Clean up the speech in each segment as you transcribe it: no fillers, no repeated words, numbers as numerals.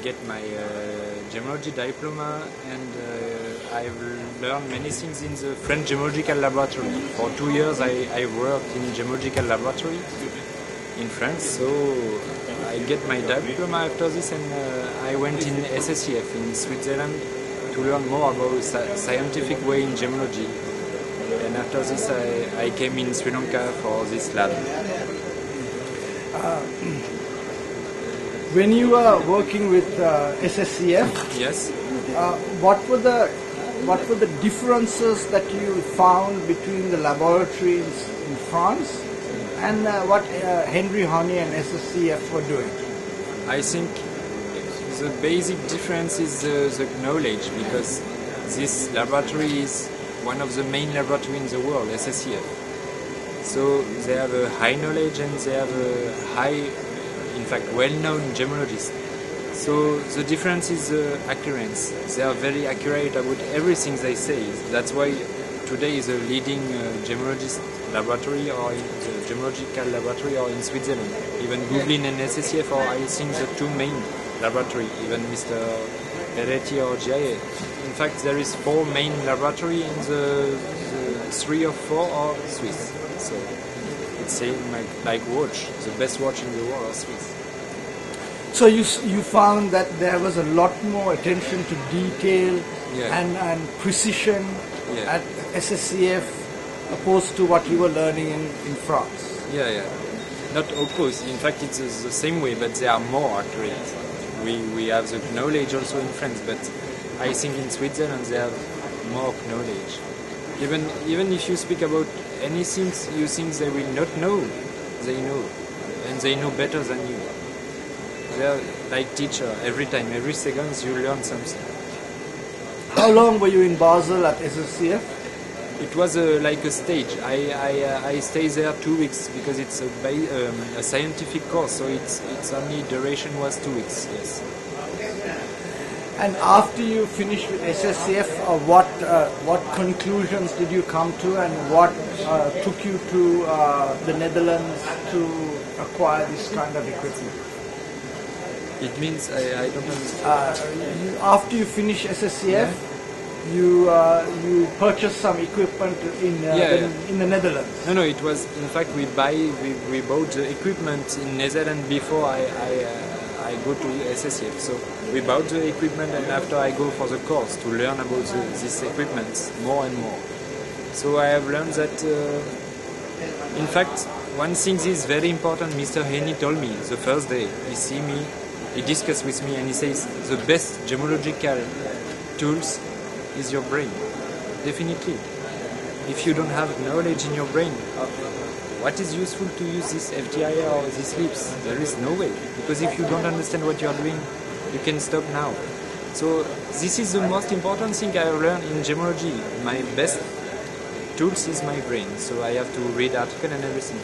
get my gemology diploma, and I've learned many things in the French Gemological Laboratory. For 2 years I worked in Gemological Laboratory in France, so I get my diploma after this, and I went in SSCF in Switzerland to learn more about scientific way in gemology. And after this I came in Sri Lanka for this lab. When you were working with SSCF, Yes. what were the differences that you found between the laboratories in France and what Henry Honey and SSCF were doing? I think the basic difference is the knowledge, because this laboratory is one of the main laboratories in the world, SSCF. So they have a high knowledge, and they have a high, in fact, well-known gemologists. So the difference is accuracy. They are very accurate about everything they say. That's why today is a leading gemologist laboratory, or in the gemological laboratory, or in Switzerland. Even Googlin and SSCF are, I think, the two main laboratories. Even Mr. Peretti or GIA. In fact, there is 4 main laboratories, in the 3 or 4 are Swiss. So it's same like watch. The best watch in the world are Swiss. So you found that there was a lot more attention to detail and precision at SSCF opposed to what you were learning in France. Yeah. Not opposed. In fact, it's the same way, but they are more accurate. We have the knowledge also in France, but I think in Switzerland they have more knowledge. Even if you speak about anything you think they will not know, they know, and they know better than you. They are like teacher. Every time, every second you learn something. How long were you in Basel at SSCF? It was like a stage. I stayed there 2 weeks because it's a scientific course, so its only duration was 2 weeks. Yes. And after you finished with SSCF, what conclusions did you come to, and what took you to the Netherlands to acquire this kind of equipment? It means I don't understand. After you finished SSCF, you purchased some equipment in the Netherlands. No, it was, in fact, we bought the equipment in Netherlands before I go to SSCF. So we bought the equipment, and after I go for the course to learn about this equipment more and more. So I have learned that, in fact, one thing is very important. Mr. Henny told me the first day he see me, he discussed with me, and he says the best gemological tools is your brain. Definitely. If you don't have knowledge in your brain, what is useful to use this FTIR or these lips? There is no way. Because if you don't understand what you are doing, you can stop now. So this is the most important thing I learned in gemology. My best tools is my brain. So I have to read articles and everything.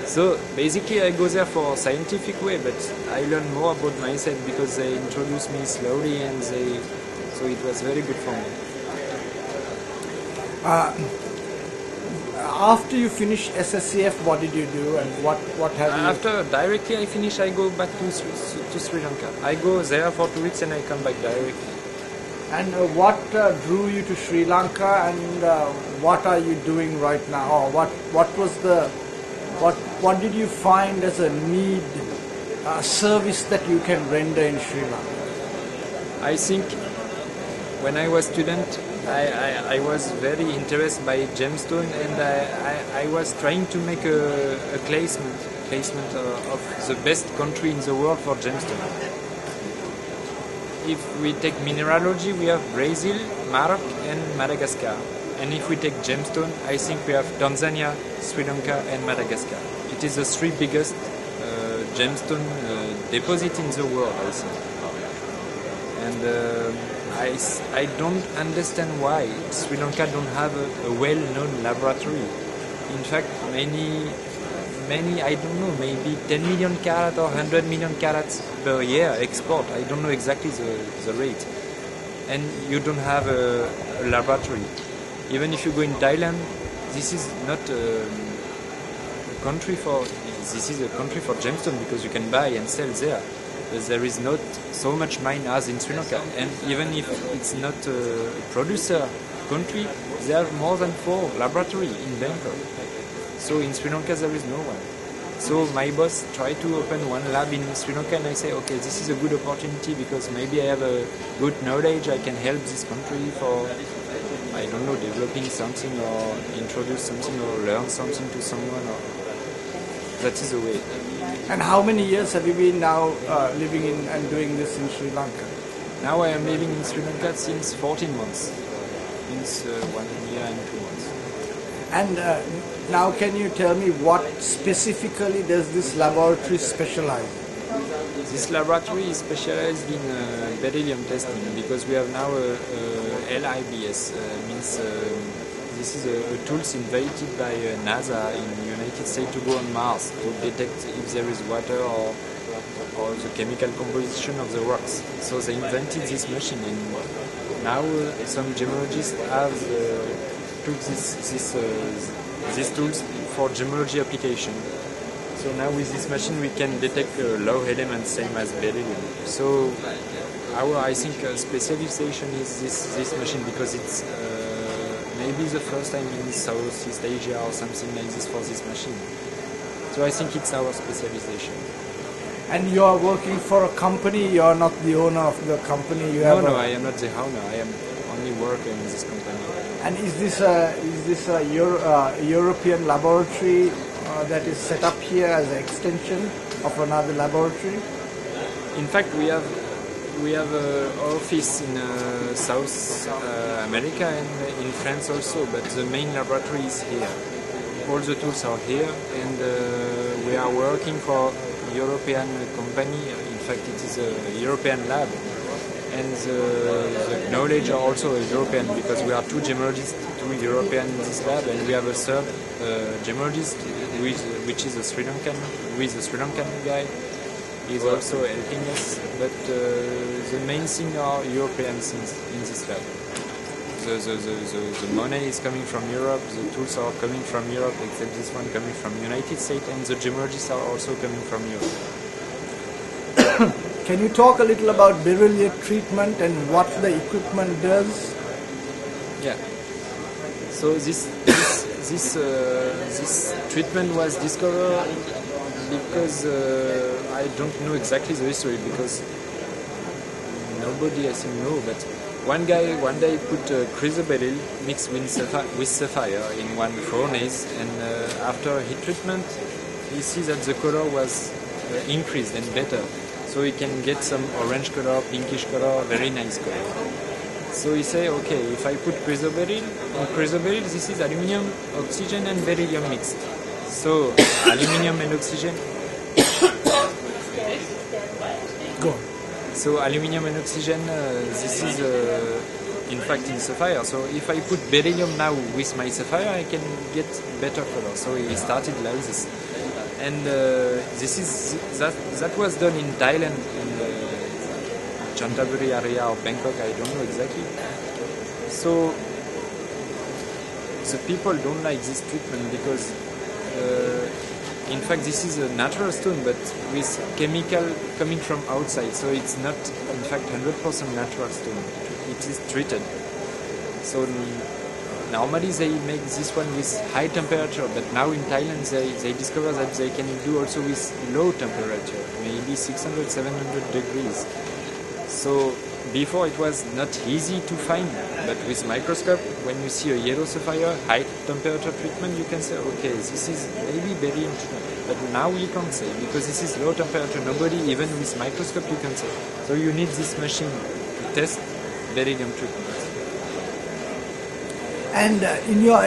So basically I go there for scientific way, but I learn more about myself because they introduce me slowly, and so it was very good for me. After you finished SSCF, what did you do, and what have you? After directly I finish, I go back to Sri Lanka. I go there for 2 weeks and I come back directly. And what drew you to Sri Lanka, and what are you doing right now? Or what did you find as a need, service that you can render in Sri Lanka? I think when I was student, I was very interested by gemstone, and I was trying to make a placement of the best country in the world for gemstone. If we take mineralogy, we have Brazil, Morocco and Madagascar. And if we take gemstone, I think we have Tanzania, Sri Lanka and Madagascar. It is the 3 biggest gemstone deposit in the world, I think. And I don't understand why Sri Lanka don't have a well-known laboratory. In fact, many, I don't know, maybe 10 million carats or 100 million carats per year export. I don't know exactly the rate. And you don't have a laboratory. Even if you go in Thailand, this is not a country for, this is a country for gemstone because you can buy and sell there. there is not so much mine as in Sri Lanka. And even if it's not a producer country, there are more than 4 laboratories in Bangkok. So in Sri Lanka there is no one. So my boss tried to open one lab in Sri Lanka, and I say, okay, this is a good opportunity because maybe I have a good knowledge, I can help this country for, I don't know, developing something or introduce something or learn something to someone. Or that is the way. And how many years have you been now living in and doing this in Sri Lanka? Now I am living in Sri Lanka since 14 months, since 1 year and 2 months. And now can you tell me what specifically does this laboratory specialize in? This laboratory is specialized in beryllium testing because we have now a LIBS, means this is a tools invented by NASA in the United States to go on Mars to detect if there is water or the chemical composition of the rocks. So they invented this machine, and now some gemologists have took these tools for gemology application. So now with this machine we can detect low elements same as beryllium. So our, I think, specialization is this machine because it's maybe the first time in Southeast Asia or something like this for this machine. So I think it's our specialization. And you are working for a company, you are not the owner of the company? No, I am not the owner, I am only worker in this company. And is this a European laboratory that is set up here as an extension of another laboratory? In fact, we have an office in South America and in France also, but the main laboratory is here. All the tools are here, and we are working for a European company. In fact, it is a European lab, and the knowledge are also European because we are 2 gemologists, 2 European in this lab, and we have a third gemologist which is a Sri Lankan guy. He's also helping us, but the main thing are Europeans in this lab. The money is coming from Europe, the tools are coming from Europe, except this one coming from United States, and the gemologists are also coming from Europe. Can you talk a little about beryllium treatment and what the equipment does? Yeah. So this treatment was discovered because I don't know exactly the history because nobody I think know, but one day put chrysoberyl mixed with sapphire in one furnace, and after heat treatment he sees that the color was increased and better. So he can get some orange color, pinkish color, very nice color. So he say, okay, if I put chrysoberyl, in chrysoberyl this is aluminium, oxygen and beryllium mixed. So aluminium and oxygen. Go on. So aluminium and oxygen, this is in fact in sapphire. So if I put beryllium now with my sapphire, I can get better color. So he started like this. And that was done in Thailand, in Chanthaburi area or Bangkok, I don't know exactly. So the people don't like this treatment because in fact this is a natural stone but with chemical coming from outside, so it's not in fact 100% natural stone, it is treated. So normally they make this one with high temperature, but now in Thailand they discover that they can do also with low temperature, maybe 600, 700 degrees. So before it was not easy to find, but with microscope, when you see a yellow sapphire, high temperature treatment, you can say, okay, this is maybe beryllium treatment. But now you can't say, because this is low temperature, nobody, even with microscope, you can say. So you need this machine to test beryllium treatment. And in your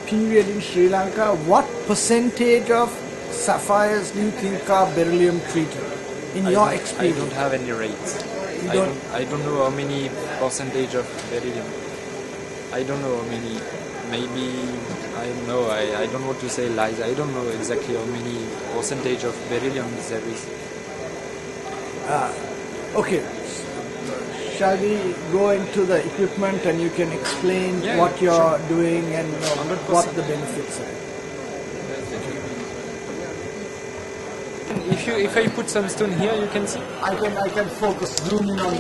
period in Sri Lanka, what percentage of sapphires do you think are beryllium treated? In your experience? I don't have any rates. I don't know how many percentage of beryllium. I don't know how many. Maybe, I don't know. I don't want to say lies. I don't know exactly how many percentage of beryllium there is. Okay. Shall we go into the equipment and you can explain what you're doing and what the benefits are? if I put some stone here, you can see. I can focus, zoom in on that.